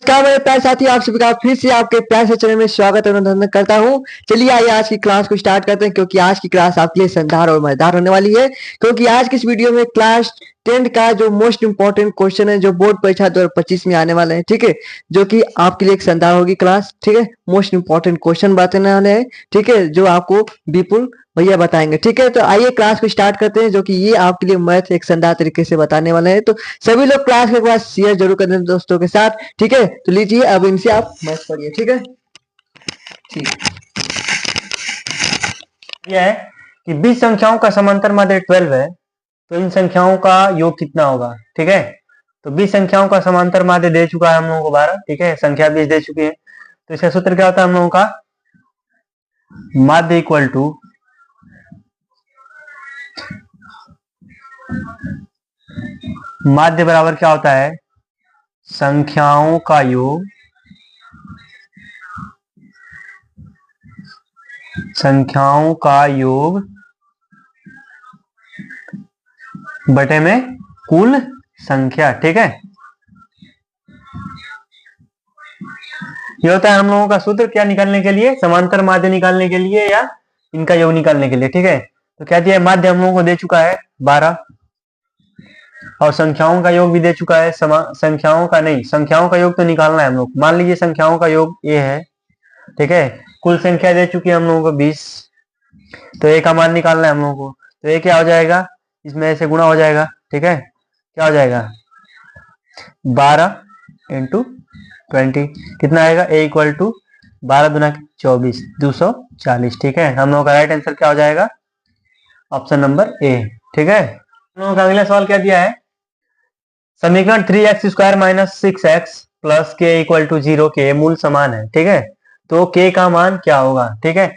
क्या मेरे प्यारे साथी, आप सभी का फिर से आपके प्यार से चैनल में स्वागत और अभिनंदन करता हूँ। चलिए आइए आज की क्लास को स्टार्ट करते हैं, क्योंकि आज की क्लास आपके लिए शानदार और मजेदार होने वाली है। क्योंकि आज की इस वीडियो में क्लास 10 का जो मोस्ट इंपॉर्टेंट क्वेश्चन है, जो बोर्ड परीक्षा 2025 में आने वाले हैं, ठीक है, जो कि आपके लिए एक शानदार होगी क्लास, ठीक है। मोस्ट इंपॉर्टेंट क्वेश्चन बताने वाले हैं, ठीक है, जो आपको विपुल भैया बताएंगे, ठीक है। तो आइए क्लास को स्टार्ट करते हैं, जो कि ये आपके लिए मैथ एक शानदार तरीके से बताने वाले हैं। तो सभी लोग क्लास के बाद शेयर जरूर कर दें दोस्तों के साथ, ठीक है। तो लीजिए अब इनसे आप मैथ पढ़िए, ठीक है। ठीक, यह है कि 20 संख्याओं का समांतर माध्य 12 है, तो इन संख्याओं का योग कितना होगा। ठीक है, तो 20 संख्याओं का समांतर माध्य दे चुका है हम लोगों को 12, ठीक है, संख्या 20 दे चुकी है। तो इसका सूत्र क्या होता है हम लोगों का, माध्य इक्वल टू माध्य बराबर क्या होता है, संख्याओं का योग, संख्याओं का योग बटे में कुल संख्या। ठीक है, ये होता है हम लोगों का सूत्र क्या निकालने के लिए, समांतर माध्य निकालने के लिए या इनका योग निकालने के लिए। ठीक है, तो क्या दिया है, माध्य हम लोगों को दे चुका है 12 और संख्याओं का योग भी दे चुका है। संख्याओं का नहीं, संख्याओं का योग तो निकालना है हम लोग। मान लीजिए संख्याओं का योग ये है, ठीक है, कुल संख्या दे चुकी है हम लोगों को 20, तो ए का मान निकालना है हम लोगों को। तो ए क्या हो जाएगा, इसमें से गुणा हो जाएगा। ठीक है, क्या हो जाएगा, 12 इंटू 20 कितना आएगा, ए इक्वल टू 12 दुना 24, 240। ठीक है, हम लोगों का राइट आंसर क्या हो जाएगा, ऑप्शन नंबर ए। ठीक है, हम लोगों का अगला सवाल क्या दिया है, समीकरण 3x square minus 6x plus के इक्वल टू 0 के मूल समान है। ठीक है, तो के का मान क्या होगा। ठीक है,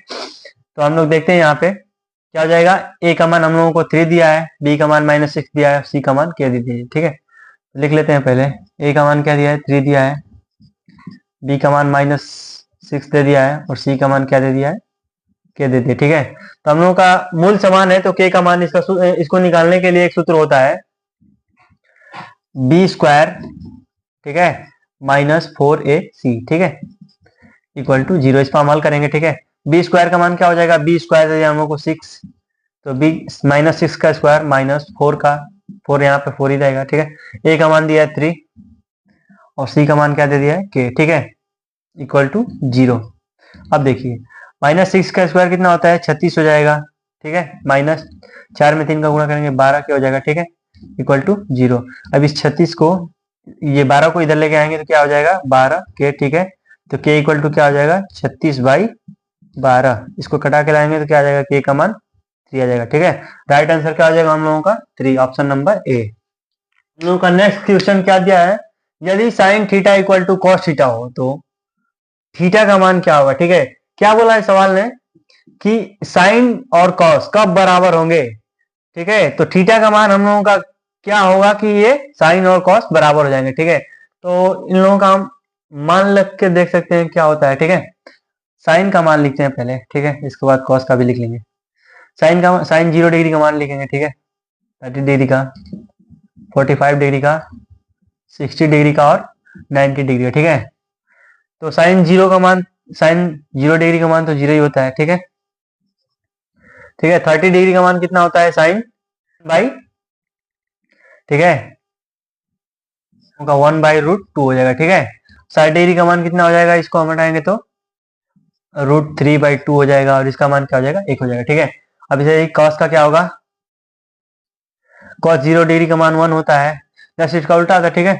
तो हम लोग देखते हैं यहाँ पे क्या हो जाएगा, ए का मान हम लोगों को 3 दिया है, बी का मान -6 दिया है, सी का मान के दी है। ठीक है, लिख लेते हैं पहले, ए का मान क्या दिया है, 3 दिया है, बी का मान -6 दे दिया है और सी का मान क्या दे दिया है, के दे दिया। ठीक है, तो हम लोगों का मूल समान है, तो के का मान इसको निकालने के लिए एक सूत्र होता है बी स्क्वायर, ठीक है, -4ac, ठीक है, इक्वल टू 0। इसका हल करेंगे। ठीक है, बी स्क्वायर का मान क्या हो जाएगा, बी स्क्वायर दे दिया हम लोग को 6, तो बी -6 का स्क्वायर -4 का 4, यहाँ पे 4 ही रहेगा। ठीक है, ए का मान दिया है 3 और सी का मान क्या दे दिया है, के। ठीक है, इक्वल टू 0। अब देखिए -6 का स्क्वायर कितना होता है, 36 हो जाएगा। ठीक है, -4 में 3 का गुणा करेंगे 12 क्या हो जाएगा। ठीक है, इक्वल टू 0। अब इस 36 को, ये 12 को इधर लेके आएंगे तो क्या हो जाएगा, 12 के। ठीक है, तो के इक्वल टू क्या हो जाएगा, 36/12। इसको कटा के लाएंगे तो क्या आ जाएगा, के का मान 3 आ जाएगा। ठीक है, राइट आंसर क्या हो जाएगा हम लोगों का, 3, ऑप्शन नंबर ए। हम लोगों का नेक्स्ट क्वेश्चन क्या दिया है, यदि sine theta equal to cos theta हो तो थीटा का मान क्या होगा। ठीक है, क्या बोला है सवाल ने कि साइन और कॉस कब बराबर होंगे। ठीक है, तो थीटा का मान हम लोगों का क्या होगा कि ये साइन और कॉस बराबर हो जाएंगे। ठीक है, तो इन लोगों का हम मान लग के देख सकते हैं क्या होता है। ठीक है, साइन का मान लिखते हैं पहले, ठीक है, इसके बाद कॉस का भी लिख लेंगे। साइन 0 डिग्री का मान लिखेंगे। ठीक है, 30 डिग्री का, 45 डिग्री का, 60 डिग्री का और 90 डिग्री का। ठीक है, तो साइन 0 का मान, साइन 0 डिग्री का मान तो 0 ही होता है। ठीक है, ठीक है, 30 डिग्री का मान कितना होता है, साइन बाई, ठीक है, 1/√2 हो जाएगा। ठीक है, 60 डिग्री का मान कितना हो जाएगा, इसको हम हटाएंगे तो √3/2 हो जाएगा और इसका मान क्या हो जाएगा, 1 हो जाएगा। ठीक है, अब इसे कॉस का क्या होगा, कॉस 0 डिग्री का मान 1 होता है, जस्ट इसका उल्टा आता है। ठीक है,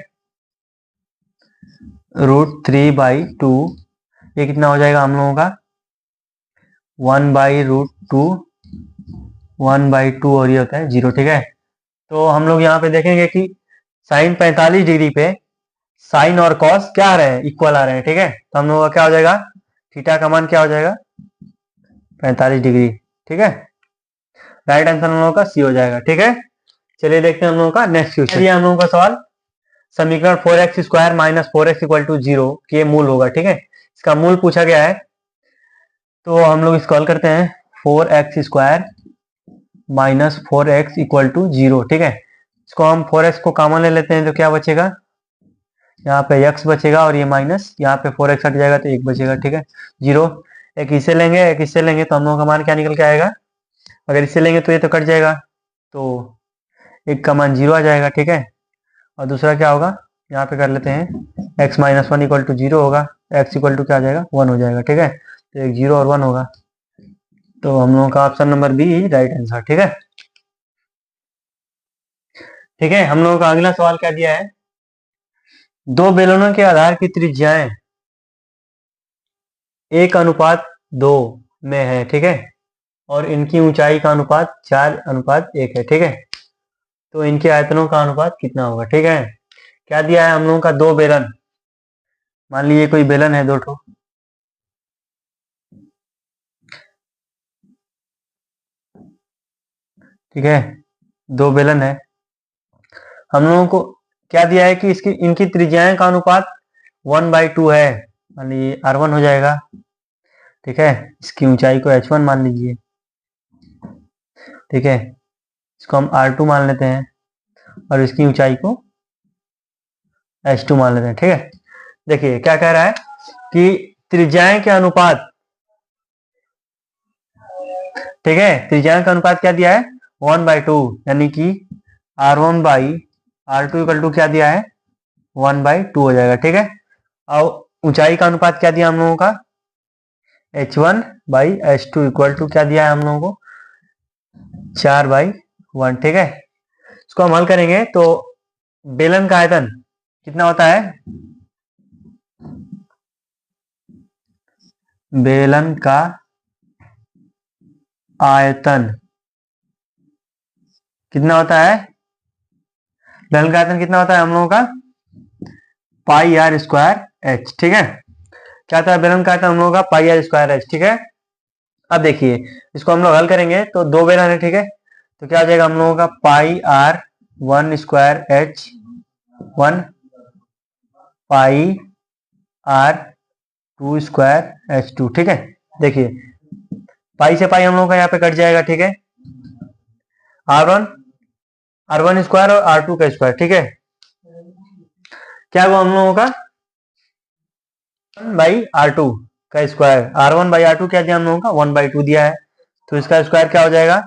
√3/2, ये कितना हो जाएगा हम लोगों का, 1/√2, 1/2 और ये होता है 0। ठीक है, तो हम लोग यहाँ पे देखेंगे कि साइन 45 डिग्री पे साइन और कॉस क्या आ रहे हैं, इक्वल आ रहे हैं। ठीक है, तो हम लोगों का क्या हो जाएगा, थीटा का मान क्या हो जाएगा, 45 डिग्री। ठीक है, राइट आंसर हम लोगों का सी हो जाएगा। ठीक है, चलिए देखते हैं हम लोगों का नेक्स्ट क्वेश्चन। ये हम लोगों का सवाल, समीकरण 4x square minus 4x equal to 0 के मूल होगा। ठीक है, इसका मूल पूछा गया है, तो हम लोग इसको हल करते हैं। 4x square minus 4x equal to 0। ठीक है, इसको हम 4x को कॉमन ले लेते हैं तो क्या बचेगा, यहाँ पे x बचेगा और ये माइनस, यहाँ पे 4x हट जाएगा तो 1 बचेगा, ठीक है, 0। एक इससे लेंगे, एक इससे लेंगे, तो हम लोगों का मान क्या निकल के आएगा? अगर इससे लेंगे तो ये तो कट जाएगा, तो एक का मान 0 आ जाएगा, ठीक है। और दूसरा क्या होगा, यहाँ पे कर लेते हैं, x माइनस 1 इक्वल टू 0 होगा, x इक्वल टू क्या आ जाएगा? 1 हो जाएगा, ठीक है। तो एक 0 और 1 होगा, तो हम लोगों का option number B right answer, ठीक है। ठीक है, हम लोगों का अगला सवाल क्या दिया है? दो बेलनों के आधार की त्रिज्याएं 1:2 में है, ठीक है, और इनकी ऊंचाई का अनुपात 4:1 है, ठीक है। तो इनके आयतनों का अनुपात कितना होगा? ठीक है, क्या दिया है हम लोगों का? दो बेलन, मान लीजिए कोई बेलन है, दो ठो, ठीक है, दो बेलन है। हम लोगों को क्या दिया है कि इसकी इनकी त्रिज्याएं का अनुपात 1/2 है, मान लीजिए R1 हो जाएगा, ठीक है। इसकी ऊंचाई को H1 मान लीजिए, ठीक है, इसको हम R2 मान लेते हैं और इसकी ऊंचाई को H2 मान लेते हैं, ठीक है। देखिए क्या कह रहा है कि त्रिज्याएं के अनुपात, ठीक है, त्रिज्याएं का अनुपात क्या दिया है? 1/2, यानी कि R1/R2 इक्वल टू क्या दिया है? 1/2 हो जाएगा, ठीक है। और ऊंचाई का अनुपात क्या दिया हम लोगों का? H1/H2 इक्वल टू क्या दिया है हम लोगों को? 4/1, ठीक है। इसको हम हल करेंगे तो बेलन का आयतन कितना होता है? बेलन का आयतन कितना होता है? बेलन का आयतन कितना होता है हम लोगों का? πr²h, ठीक है। क्या था बेलन का आयतन हम लोगों का? πr²h, ठीक है। अब देखिए इसको हम लोग हल करेंगे तो दो बेलन है, ठीक है, तो क्या हो जाएगा हम लोगों का? πr1²h1 πr2²h2, ठीक है। देखिए पाई से पाई हम लोगों का यहाँ पे कट जाएगा, ठीक है, R1 स्क्वायर और R2 का स्क्वायर, ठीक है। क्या हुआ हम लोगों का? 1/R2 का स्क्वायर, R1/R2 क्या दिया हम लोगों का? 1/2 दिया है, तो इसका स्क्वायर क्या हो जाएगा?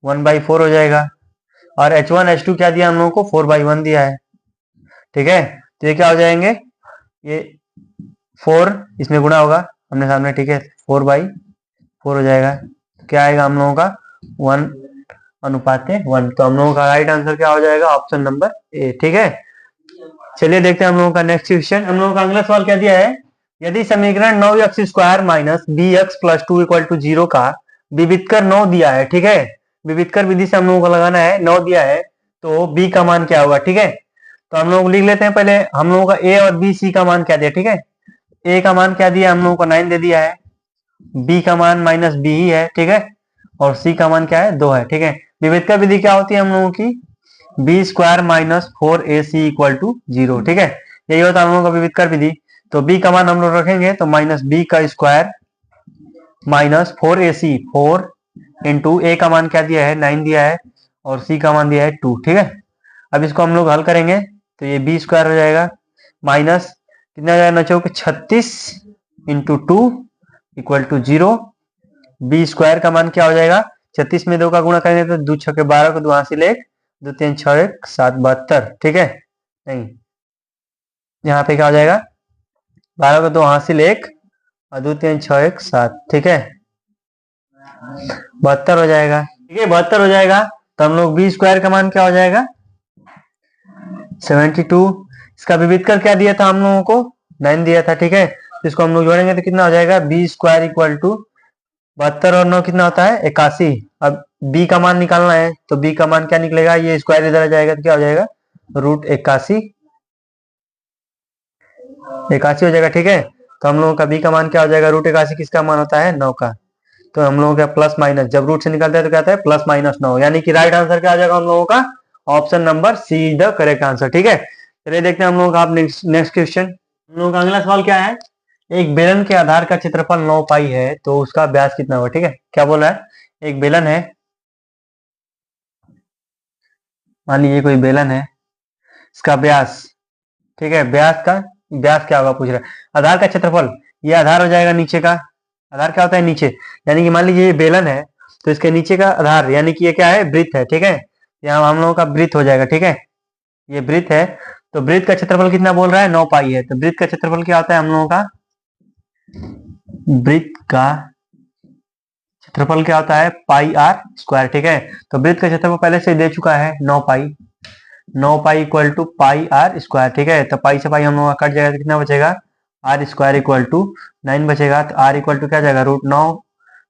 1/4 हो जाएगा। और H1 H2 क्या दिया हम लोगों को? 4/1 दिया है, ठीक है। तो ये क्या हो जाएंगे? ये 4 इसमें गुणा होगा हमने सामने, ठीक है, 4/4 हो जाएगा। तो क्या आएगा हम लोगों का? 1:1। तो हम लोगों का राइट आंसर क्या हो जाएगा? ऑप्शन नंबर ए, ठीक है। चलिए देखते हैं हम लोगों का नेक्स्ट क्वेश्चन। हम लोगों का अगला सवाल क्या दिया है? यदि समीकरण 9x² minus bx plus 2 equal to 0 का विविधकर 9 दिया है, ठीक है, विविधकर विधि से हम लोगों को लगाना है, 9 दिया है, तो b का मान क्या होगा? ठीक है, तो हम लोग लिख लेते हैं पहले हम लोगों का a और b, c का मान क्या दिया, ठीक है। a का मान क्या दिया हम लोगों को? 9 दे दिया है, b का मान -b ही है, ठीक है, और c का मान क्या है? 2 है, ठीक है। विविधकर विधि क्या होती है हम लोगों की? b² minus 4ac equal to 0, ठीक है, यही होता है हम लोगों का विविधकर विधि। तो b का मान हम लोग रखेंगे तो -b का square minus 4ac, 4 into a का मान क्या दिया है? 9 दिया है, और c का मान दिया है 2, ठीक है। अब इसको हम लोग हल करेंगे तो ये b² हो जाएगा, माइनस कितना हो जाएगा बच्चों? 36 इंटू 2 इक्वल टू 0। b² का मान क्या हो जाएगा? 36 में 2 का गुणा करेंगे तो 2 6 12 को 2 हासिल 1, 2 3 6 1 7 72, ठीक है। नहीं, यहाँ पे क्या हो जाएगा? 12 को 2 हासिल 1 और 2 3 6 1 7, ठीक है, 72 हो जाएगा, ठीक है, 72 हो जाएगा। तो हम लोग b² का मान क्या हो जाएगा? 72। इसका विविधकर क्या दिया था हम लोगों को? 9 दिया था, ठीक है, तो इसको हम लोग जोड़ेंगे तो कितना हो जाएगा? b² इक्वल टू 72 और 9 कितना होता है? 81। अब b का मान निकालना है तो b का मान क्या निकलेगा? ये स्क्वायर इधर आ जाएगा तो क्या हो जाएगा? √81, 81 हो जाएगा, ठीक है। तो हम लोगों का b का मान क्या हो जाएगा? √81 किसका मान होता है? 9 का। तो हम लोगों का प्लस माइनस जब रूट से निकलता है तो क्या आता है? प्लस माइनस 9, यानी कि राइट आंसर क्या आ जाएगा हम लोगों का? Option number C is the correct answer, ठीक है। चलिए देखते हैं हम लोगों का नेक्स्ट क्वेश्चन। हम लोगों का अगला सवाल क्या है? एक बेलन के आधार का क्षेत्रफल 9 पाई है तो उसका व्यास कितना होगा, ठीक है। क्या बोल रहा है? एक बेलन है, मान लीजिए कोई बेलन है, इसका व्यास ठीक है। व्यास क्या होगा पूछ रहा है। आधार का क्षेत्रफल, ये आधार हो जाएगा नीचे का। आधार क्या होता है, नीचे, यानी कि मान लीजिए ये बेलन है तो इसके नीचे का आधार यानी कि ये क्या है, वृत्त है, ठीक है। यहाँ हम लोगों का वृत्त हो जाएगा, ठीक है। ये वृत्त है तो वृत्त का क्षेत्रफल कितना बोल रहा है, 9 पाई है। तो वृत्त का क्षेत्रफल क्या होता है हम लोगों का, वृत्त का क्षेत्रफल क्या होता है, पाई आर स्क्वायर, ठीक है। तो वृत्त का क्षेत्रफल पहले से दे चुका है 9 pi. 9 pi equal to pi r square, ठीक है। तो पाई से पाई हम लोग का कट जाएगा तो कितना बचेगा, आर स्क्वायर इक्वल टू 9 बचेगा। तो आर इक्वल टू क्या जाएगा, √9,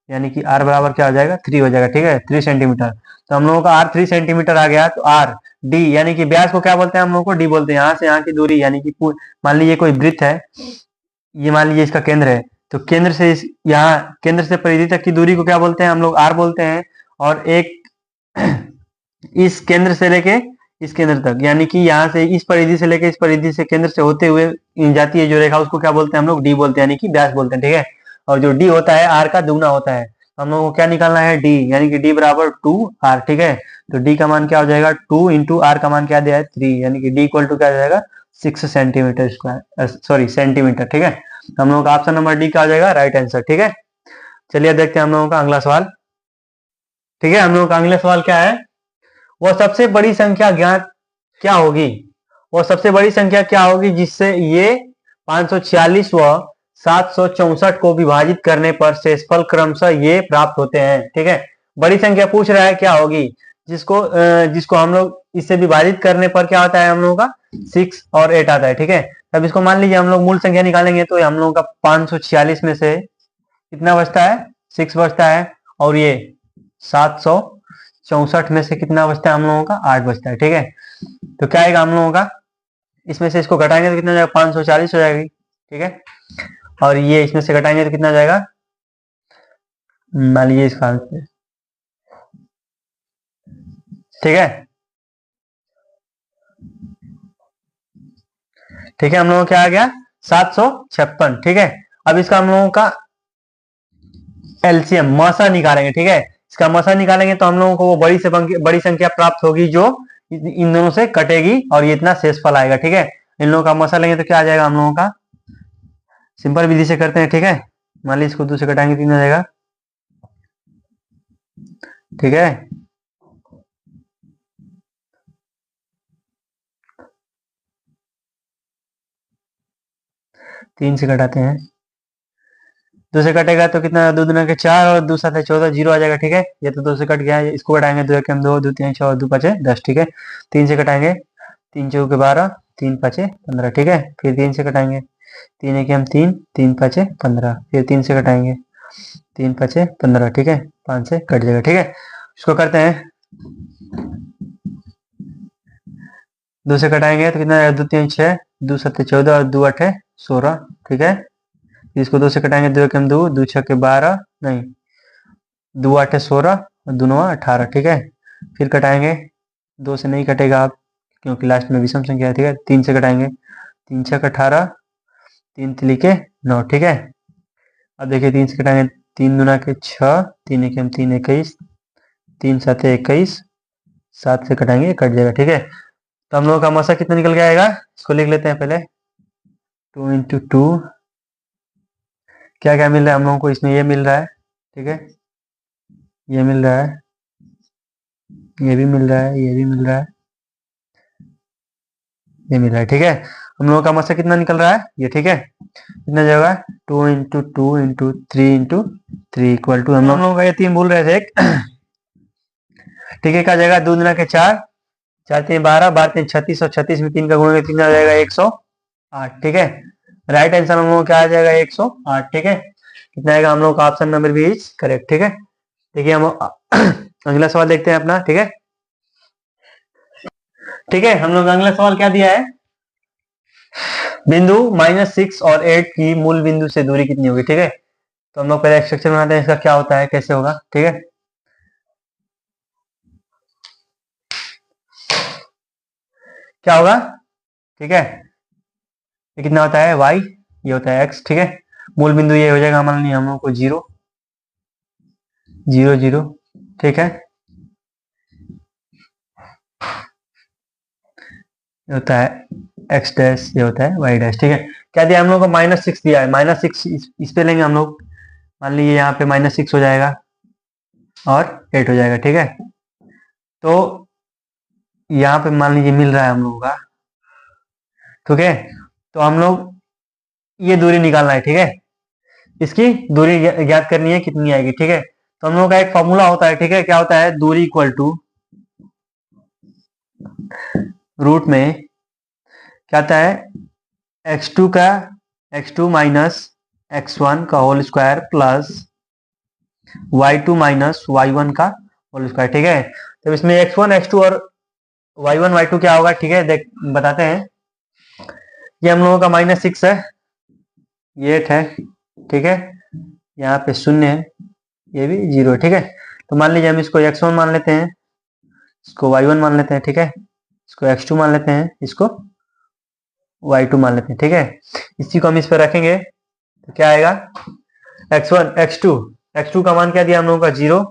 यानी कि आर बराबर क्या हो जाएगा, 3 हो जाएगा, ठीक है, 3 सेंटीमीटर। तो हम लोगों का आर 3 सेंटीमीटर आ गया। तो आर डी यानी कि व्यास को क्या बोलते हैं हम लोग को, डी बोलते हैं। यहाँ से यहाँ की दूरी यानी कि मान लीजिए कोई वृत्त है, ये मान लीजिए इसका केंद्र है, तो केंद्र से यहाँ केंद्र से परिधि तक की दूरी को क्या बोलते हैं हम लोग, आर बोलते हैं। और एक इस केंद्र से लेके इस केंद्र तक, यानी कि यहाँ से इस परिधि से लेके इस परिधि से केंद्र से होते हुए जाती है जो रेखा, उसको क्या बोलते हैं हम लोग, डी बोलते हैं, यानी कि व्यास बोलते हैं, ठीक है। और जो डी होता है आर का दुगना होता है। हम लोगों को क्या निकालना है, डी, यानी कि डी बराबर 2r, ठीक है। तो डी का मान क्या हो जाएगा, 2 इंटू आर का मान क्या दिया है, 3, यानी कि डी इक्वल टू क्या हो जाएगा, 6 सेंटीमीटर स्क्वायर, सॉरी सेंटीमीटर, ठीक है। हम लोगों का ऑप्शन नंबर डी क्या हो जाएगा, राइट आंसर, ठीक है। चलिए देखते हैं हम लोगों का अगला सवाल, ठीक है। हम लोगों का अगला सवाल क्या है, वह सबसे बड़ी संख्या ज्ञात क्या होगी, वो सबसे बड़ी संख्या क्या होगी जिससे ये 546 व 764 को विभाजित करने पर शेषफल क्रमशः ये प्राप्त होते हैं, ठीक है। बड़ी संख्या पूछ रहा है क्या होगी, जिसको हम लोग इससे विभाजित करने पर क्या होता है हम लोगों का 6 और 8 आता है, ठीक है। अब इसको मान लीजिए हम लोग मूल संख्या निकालेंगे तो हम लोगों का 546 में से कितना बचता है, 6 बचता है, और ये 764 में से कितना बचता है हम लोगों का, 8 बचता है, ठीक है। तो क्या आएगा हम लोगों का, इसमें से इसको घटाएंगे तो कितना जाएगा, 540 हो जाएगी, ठीक है। और ये इसमें से घटाएंगे तो कितना जाएगा, मान लीजिए इसका, ठीक है, ठीक है। हम लोगों को क्या आ गया, 756, ठीक है। अब इसका हम लोगों का एलसीएम मसा निकालेंगे, ठीक है। इसका मसा निकालेंगे तो हम लोगों को वो बड़ी संख्या प्राप्त होगी जो इन दोनों से कटेगी और ये इतना शेषफल आएगा, ठीक है। इन लोगों का मसा लेंगे तो क्या आ जाएगा हम लोगों का, सिंपल विधि से करते हैं, ठीक है। मान लीजिए इसको 2 से घटाएंगे 3 आ जाएगा, ठीक है। तीन से घटाते हैं, 2 से कटेगा तो कितना, 2 दूना के 4 और 2 7 14, 0 आ जाएगा, ठीक है। ये तो 2 से कट गया है, इसको घटाएंगे 2 1 2, 2 3 6 2 5 10, ठीक है। 3 से कटाएंगे, 3 चौके 12, 3 5 15, ठीक है। फिर 3 से कटाएंगे, 3 1 3, 3 5 15, फिर 3 से कटाएंगे, 3 5 15, ठीक है। 5 से कट जाएगा, ठीक है। इसको करते हैं, 2 से कटाएंगे तो कितना, 2 3 6, 2 7 14 और 2 8 16, ठीक है। इसको 2 से कटाएंगे, 2 1 2, 2 6 12, नहीं, 2 8 16 और 2 9 18, ठीक है। फिर कटाएंगे, 2 से नहीं कटेगा आप, क्योंकि लास्ट में विषम संख्या है, ठीक है। 3 से कटाएंगे, 3 6 18, 3 3 के 9, ठीक है। अब देखिए 3 से कटाएंगे, 3 दूना के 6, 3 1 3 21, 3 7 21, 7 से कटाएंगे कट जाएगा, ठीक है। तो हम लोगों का मसा कितना निकल के आएगा, इसको लिख लेते हैं पहले, 2 इंटू 2, क्या क्या मिल रहा है हम लोगों को, इसमें ये मिल रहा है, ठीक है, ये मिल रहा है, ये भी मिल रहा है, ये भी मिल रहा है, ये मिल रहा है, ठीक है। हम लोगों का मसा कितना निकल रहा है ये, ठीक है। कितना जाएगा, 2 into 2 into 3 into 3 equal to, हम लोगों का ये 3 भूल रहे थे एक, ठीक है। क्या जाएगा, 2 दूना के 4, 4 3 12, 12 3 36 और 36 में 3 का गुणा 3 आ जाएगा 108, ठीक है। राइट आंसर हम लोगों का क्या आ जाएगा, 108, ठीक है। कितना आएगा हम लोग का, option number B is correct, ठीक है। देखिए हम अगला सवाल देखते हैं अपना, ठीक है, ठीक है। हम लोग अगला सवाल क्या दिया है, बिंदु -6 और 8 की मूल बिंदु से दूरी कितनी होगी, ठीक है। तो हम लोग पहले स्ट्रक्चर बनाते हैं, इसका क्या होता है, कैसे होगा, ठीक है। क्या होगा, ठीक है, ये कितना होता है y, ये होता है x, ठीक है। मूल बिंदु ये हो जाएगा मान लीजिए हम लोग को 0 0 0, ठीक है। ये होता है एक्स डैश, ये होता है वाई डैश। ठीक है, क्या दिया हम लोग को? -6 दिया है। -6 इस पे लेंगे हम लोग, मान लीजिए यहाँ पे -6 हो जाएगा और 8 हो जाएगा। ठीक है, तो यहाँ पे मान लीजिए मिल रहा है हम लोगों का। ठीक है, तो हम लोग ये दूरी निकालना है। ठीक है, इसकी दूरी ज्ञात करनी है, कितनी आएगी। ठीक है, तो हम लोगों का एक फॉर्मूला होता है। ठीक है, क्या होता है? दूरी इक्वल टू रूट में क्या आता है? x2 माइनस x1 का whole square plus y2 minus y1 का होल स्क्वायर। ठीक है, तो इसमें x1 x2 और y1 y2 क्या होगा? ठीक है, देख बताते हैं। ये हम लोगों का -6 है, ये 8 है। ठीक है, यहाँ पे 0 है, ये भी 0 है। ठीक है, तो मान लीजिए हम इसको x1 मान लेते हैं, इसको y1 मान लेते हैं। ठीक है, इसको x2 मान लेते हैं, इसको y2 मान लेते हैं। ठीक है, इसी को हम इस पर रखेंगे तो क्या आएगा? x1 x2 का मान क्या दिया हम लोगों का? 0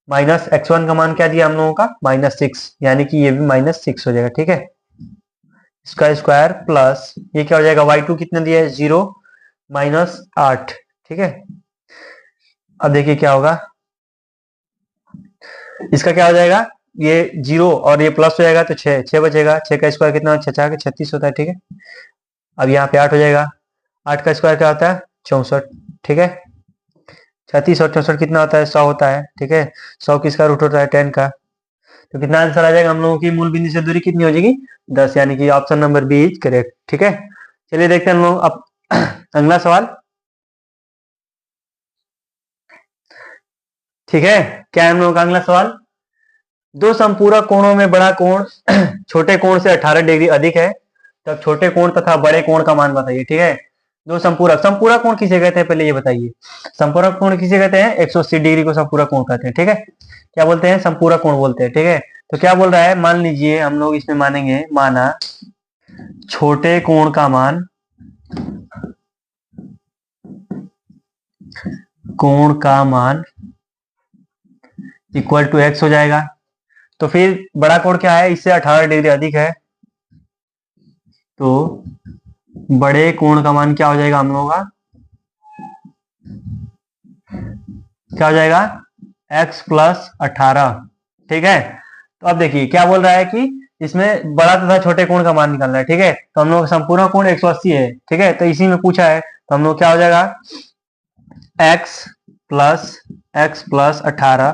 माइनस x1 का मान क्या दिया हम लोगों का? -6, यानी कि ये भी -6 हो जाएगा। ठीक है, इसका स्क्वायर प्लस ये क्या हो जाएगा? y2 कितना दिया है? 0 माइनस 8। ठीक है, अब देखिए क्या होगा, इसका क्या हो जाएगा? ये 0 और ये प्लस हो जाएगा तो 6 बचेगा। 6 का स्क्वायर कितना? 6 36 होता है। ठीक है, अब यहाँ पे 8 हो जाएगा। 8 का स्क्वायर क्या होता है? 64। ठीक है, 36 और 64 कितना होता है? 100 होता है। ठीक है, 100 किसका रूट होता है? 10 का। तो कितना आंसर आ जाएगा हम लोगों की? मूल बिंदु से दूरी कितनी हो जाएगी? 10, यानी कि option number B is correct. ठीक है, चलिए देखते हैं हम लोग अब अगला सवाल। ठीक है, क्या है हम लोगों का अगला सवाल? दो संपूरक कोणों में बड़ा कोण छोटे कोण से 18 डिग्री अधिक है, तब छोटे कोण तथा बड़े कोण का मान बताइए। ठीक है, दो संपूरक कोण किसे कहते हैं पहले ये बताइए। संपूरक कोण किसे कहते हैं? 180 डिग्री को संपूरक कोण कहते हैं। ठीक है, क्या बोलते हैं? संपूरक कोण बोलते हैं। ठीक है, तो क्या बोल रहा है? मान लीजिए हम लोग इसमें मानेंगे, माना छोटे कोण का मान इक्वल टू x हो जाएगा। तो फिर बड़ा कोण क्या है? इससे 18 डिग्री अधिक है, तो बड़े कोण का मान क्या हो जाएगा हम लोगों का? क्या हो जाएगा? x plus 18। ठीक है, तो अब देखिए क्या बोल रहा है कि इसमें बड़ा तथा छोटे कोण का मान निकालना है। ठीक है, तो हम लोग संपूर्ण कोण 180 है। ठीक है, तो इसी में पूछा है, तो हम लोग क्या हो जाएगा? x प्लस 18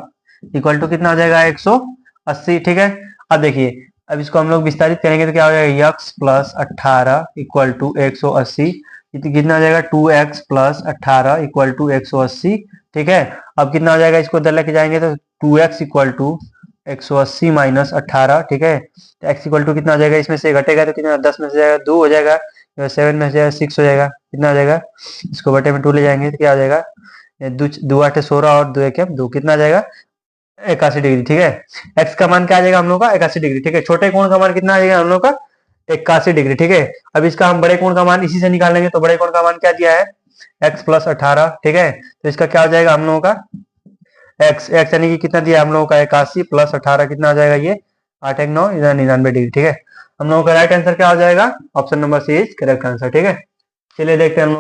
इक्वल टू कितना हो जाएगा? 180। ठीक है, अब देखिए, अब इसको हम लोग विस्तारित करेंगे तो क्या हो जाएगा? x प्लस 18 इक्वल टू 180, कितना हो जाएगा? 2x plus 18 equal to 180। ठीक है, अब कितना हो जाएगा? इसको इधर लेके जाएंगे तो 2x इक्वल टू 180 माइनस 18। ठीक है, तो x इक्वल टू कितना हो जाएगा? इसमें से घटेगा तो कितना? 10 में से जाएगा 2 हो जाएगा, 7 में से जाएगा 6 हो जाएगा। कितना हो जाएगा? इसको बटे में 2 ले जाएंगे तो क्या हो जाएगा? 2 8 16 और 2 1 2, कितना आ जाएगा? 81 डिग्री। ठीक है, x का मान क्या आ जाएगा हम लोग का? 81 डिग्री। ठीक है, छोटे कोण का मान कितना आ जाएगा हम लोग का? 81 डिग्री। ठीक है, अब इसका हम बड़े कोण का मान इसी से निकालेंगे, तो बड़े कोण का मान क्या दिया है? x plus 18। ठीक है, तो इसका क्या हो जाएगा हम लोगों का? x यानी कि कितना दिया हम लोगों का? 81 प्लस 18 कितना आ जाएगा? ये 8 1 9 99 डिग्री। ठीक है, हम लोगों का राइट आंसर क्या हो जाएगा? Option number C is correct answer. ठीक है, चलिए देखते हैं हम लोग